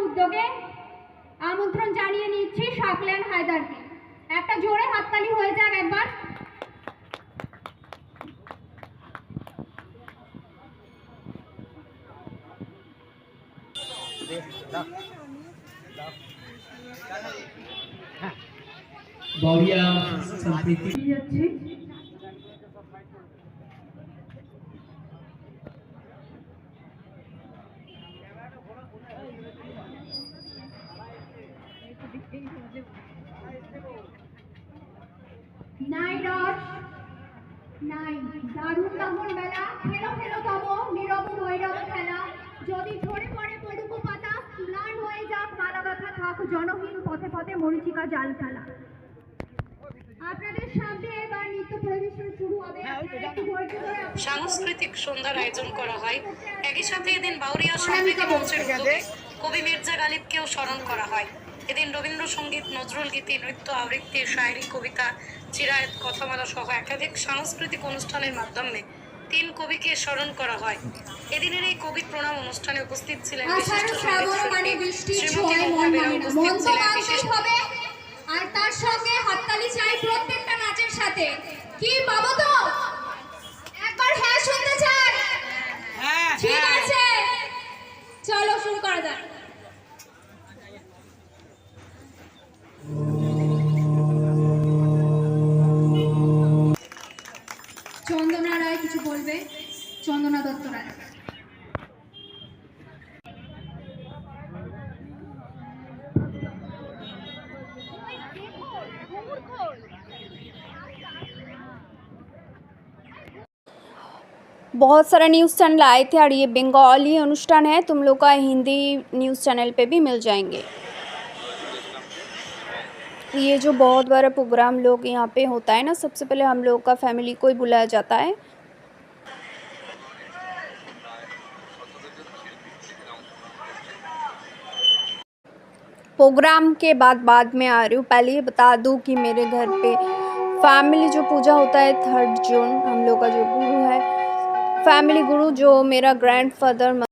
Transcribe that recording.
উদ্যোগে আমন্ত্রণ জানিয়ে নিচ্ছি শাকলেন হায়দারকে। একটা জোরে হাততালি হয়ে যাক একবার। बावरिया संस्कृति যাচ্ছি নাই রস নাই দারুণ দামন বেলা, খেলো খেলো তব নীরব ভৈরব খেলা, যদি ঝরে পড়ে পড়ুকো পাতা, ম্লান হয়ে যাক মালা গাথা, থাক জনহীন পথে পথে মরীচিকা জাল ফেলা। আপনাদের সামনে এবার নৃত্য পরিবেশন শুরু হবে। সাংস্কৃতিক সন্ধ্যার আয়োজন করা হয়। একই সাথে এদিন বাউরিয়া সম্প্রীতি মঞ্চের উদ্যোগে কবি মির্জা গালিবকেও স্মরণ করা হয়। এদিন রবীন্দ্রসঙ্গীত, নজরুল গীতি, নৃত্য, আবৃত্তি, শায়রি, কবিতা, চিরায়ত, কথামালা সহ একাধিক সাংস্কৃতিক অনুষ্ঠানের মাধ্যমে 3 কবিকে স্মরণ করা হয়। এদিনের এই কবি প্রণাম অনুষ্ঠানে উপস্থিত ছিলেন বিশিষ্ট সঙ্গীতশিল্পী শ্রীমতী মহুয়া বেরা, উপস্থিত ছিলেন বিশেষ আর তার সঙ্গে হাততালি চাই প্রত্যেকটা নাচের সাথে। কি পাবো তো একবার হ্যাঁ শুনতে চাই? ঠিক আছে, চলো শুরু করা যাক। চন্দনা রায় কিছু বলবে। চন্দনা দত্ত রায়। बहुत सारा न्यूज़ चैनल आए थे और ये बंगाली अनुष्ठान है, तुम लोग का हिंदी न्यूज़ चैनल पे भी मिल जाएंगे। ये जो बहुत बड़ा प्रोग्राम लोग यहाँ पे होता है ना, सबसे पहले हम लोग का फैमिली को ही बुलाया जाता है। प्रोग्राम के बाद में आ रही हूँ। पहले ये बता दूँ कि मेरे घर पे फैमिली जो पूजा होता है 3 जून, हम लोग का जो गुरु है, फैमिली गुरु जो मेरा ग्रैंडफादर